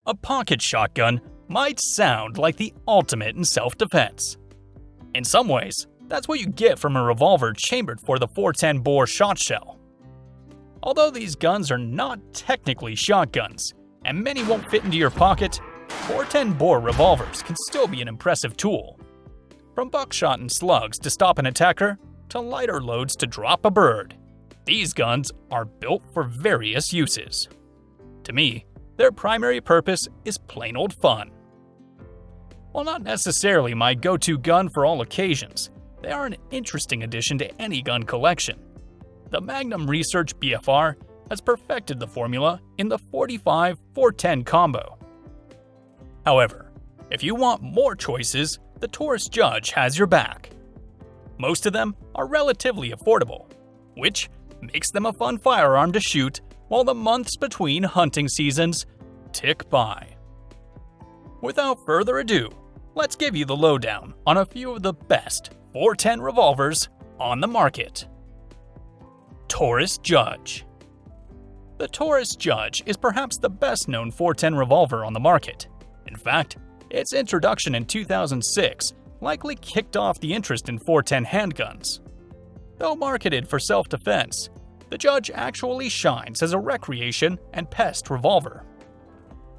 A pocket shotgun might sound like the ultimate in self-defense. In some ways, that's what you get from a revolver chambered for the .410 bore shotshell. Although these guns are not technically shotguns, and many won't fit into your pocket, .410 bore revolvers can still be an impressive tool. From buckshot and slugs to stop an attacker, to lighter loads to drop a bird, these guns are built for various uses. To me, their primary purpose is plain old fun. While not necessarily my go-to gun for all occasions, they are an interesting addition to any gun collection. The Magnum Research BFR has perfected the formula in the 45-410 combo. However, if you want more choices, the Taurus Judge has your back. Most of them are relatively affordable, which makes them a fun firearm to shoot while the months between hunting seasons tick by. Without further ado, let's give you the lowdown on a few of the best .410 revolvers on the market. Taurus Judge. The Taurus Judge is perhaps the best known .410 revolver on the market. In fact, its introduction in 2006 likely kicked off the interest in .410 handguns. Though marketed for self-defense, the Judge actually shines as a recreation and pest revolver.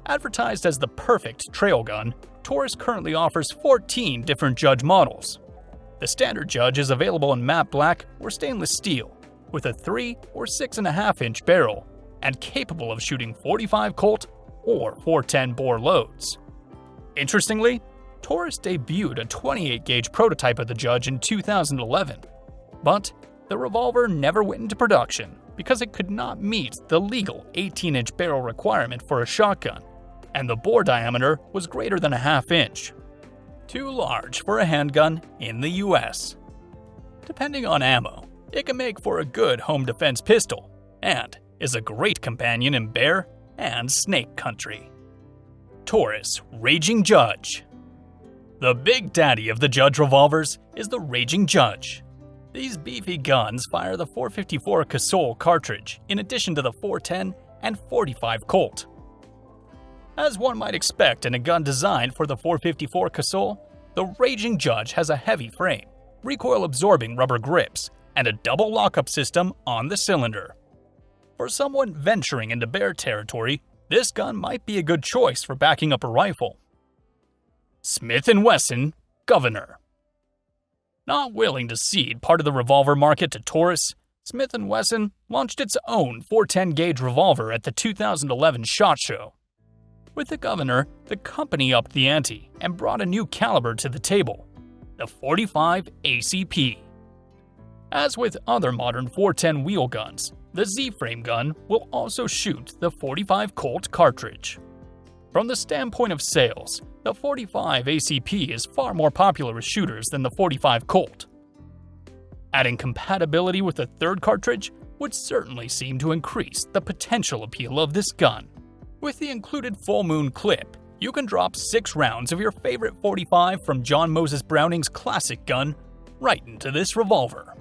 Advertised as the perfect trail gun, Taurus currently offers 14 different Judge models. The standard Judge is available in matte black or stainless steel, with a 3 or 6.5 inch barrel, and capable of shooting 45 Colt or .410 bore loads. Interestingly, Taurus debuted a 28 gauge prototype of the Judge in 2011, but the revolver never went into production because it could not meet the legal 18-inch barrel requirement for a shotgun, and the bore diameter was greater than a half inch. Too large for a handgun in the US. Depending on ammo, it can make for a good home defense pistol, and is a great companion in bear and snake country. Taurus Raging Judge. The big daddy of the Judge revolvers is the Raging Judge. These beefy guns fire the .454 Casull cartridge in addition to the .410 and .45 Colt. As one might expect in a gun designed for the .454 Casull, the Raging Judge has a heavy frame, recoil-absorbing rubber grips, and a double lockup system on the cylinder. For someone venturing into bear territory, this gun might be a good choice for backing up a rifle. Smith & Wesson Governor. Not willing to cede part of the revolver market to Taurus, Smith & Wesson launched its own .410 gauge revolver at the 2011 SHOT Show. With the Governor, the company upped the ante and brought a new caliber to the table, the 45 ACP. As with other modern .410 wheel guns, the Z-frame gun will also shoot the .45 Colt cartridge. From the standpoint of sales, the .45 ACP is far more popular with shooters than the .45 Colt. Adding compatibility with the third cartridge would certainly seem to increase the potential appeal of this gun. With the included full moon clip, you can drop 6 rounds of your favorite .45 from John Moses Browning's classic gun right into this revolver.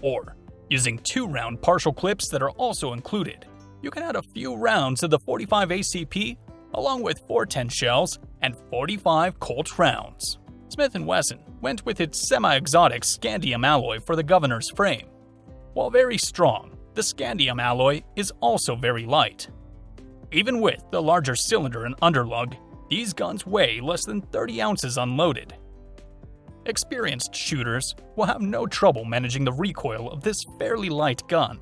Or, using 2-round partial clips that are also included, you can add a few rounds of the .45 ACP along with .410 shells and .45 Colt rounds. Smith & Wesson went with its semi-exotic scandium alloy for the Governor's frame. While very strong, the scandium alloy is also very light. Even with the larger cylinder and underlug, these guns weigh less than 30 ounces unloaded. Experienced shooters will have no trouble managing the recoil of this fairly light gun.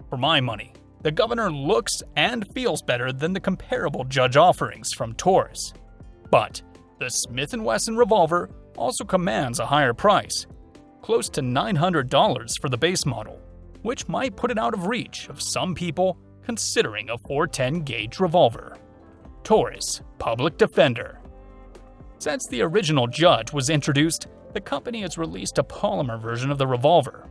For my money, the Governor looks and feels better than the comparable Judge offerings from Taurus. But the Smith & Wesson revolver also commands a higher price, close to $900 for the base model, which might put it out of reach of some people considering a .410 gauge revolver. Taurus Public Defender. Since the original Judge was introduced, the company has released a polymer version of the revolver.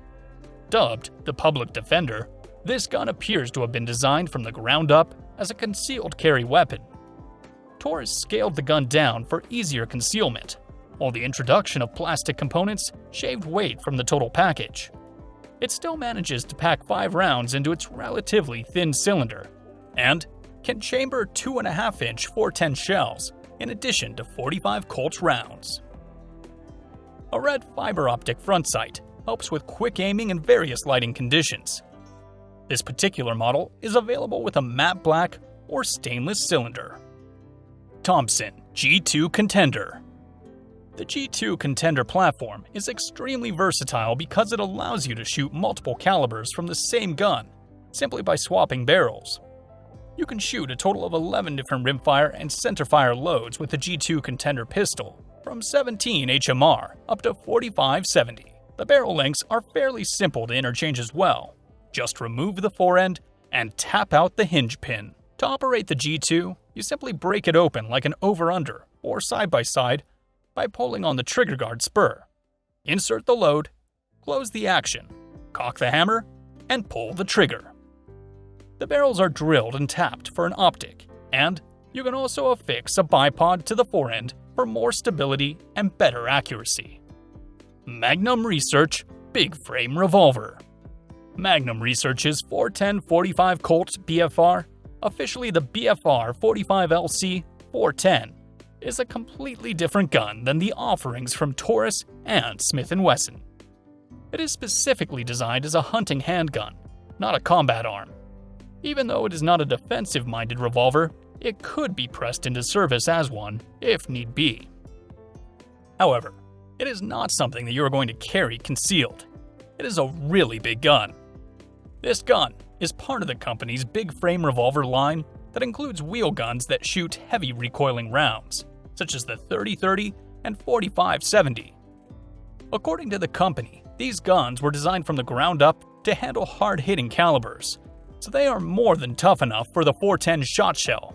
Dubbed the Public Defender, this gun appears to have been designed from the ground up as a concealed carry weapon. Taurus scaled the gun down for easier concealment, while the introduction of plastic components shaved weight from the total package. It still manages to pack 5 rounds into its relatively thin cylinder, and can chamber 2.5-inch 410 shells in addition to 45 Colt rounds. A red fiber optic front sight helps with quick aiming in various lighting conditions. This particular model is available with a matte black or stainless cylinder. Thompson G2 Contender. The G2 Contender platform is extremely versatile because it allows you to shoot multiple calibers from the same gun simply by swapping barrels. You can shoot a total of 11 different rimfire and centerfire loads with the G2 Contender pistol, from 17 HMR up to 45-70. The barrel lengths are fairly simple to interchange as well. Just remove the forend and tap out the hinge pin. To operate the G2, you simply break it open like an over-under or side-by-side by pulling on the trigger guard spur. Insert the load, close the action, cock the hammer, and pull the trigger. The barrels are drilled and tapped for an optic, and you can also affix a bipod to the forend for more stability and better accuracy. Magnum Research Big Frame Revolver. Magnum Research's 410-45 Colt BFR, officially the BFR 45LC 410, is a completely different gun than the offerings from Taurus and Smith & Wesson. It is specifically designed as a hunting handgun, not a combat arm. Even though it is not a defensive-minded revolver, it could be pressed into service as one, if need be. However, it is not something that you are going to carry concealed. It is a really big gun. This gun is part of the company's big frame revolver line that includes wheel guns that shoot heavy recoiling rounds, such as the 30-30 and 45-70. According to the company, these guns were designed from the ground up to handle hard-hitting calibers, so they are more than tough enough for the 410 shotshell.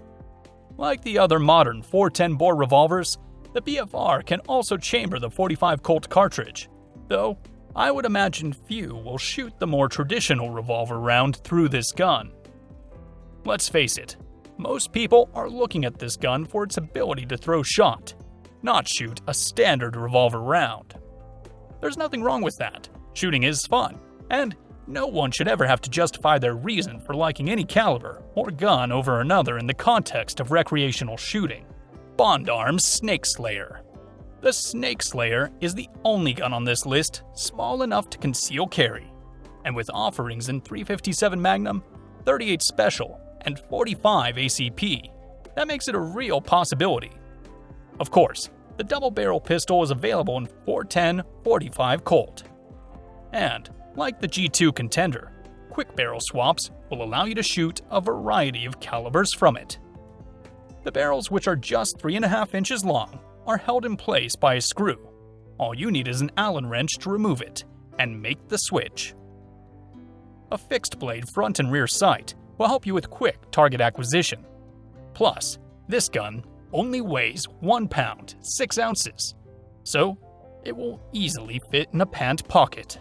Like the other modern 410-bore revolvers, the BFR can also chamber the 45 Colt cartridge, though I would imagine few will shoot the more traditional revolver round through this gun. Let's face it, most people are looking at this gun for its ability to throw shot, not shoot a standard revolver round. There's nothing wrong with that. Shooting is fun, and no one should ever have to justify their reason for liking any caliber or gun over another in the context of recreational shooting. Bond Arms Snake Slayer. The Snake Slayer is the only gun on this list small enough to conceal carry, and with offerings in 357 Magnum, 38 Special, and 45 ACP, that makes it a real possibility. Of course, the double-barrel pistol is available in 410-45 Colt. And, like the G2 Contender, quick barrel swaps will allow you to shoot a variety of calibers from it. The barrels, which are just 3.5 inches long, are held in place by a screw. All you need is an Allen wrench to remove it and make the switch. A fixed blade front and rear sight will help you with quick target acquisition. Plus, this gun only weighs 1 pound, 6 ounces, so it will easily fit in a pant pocket.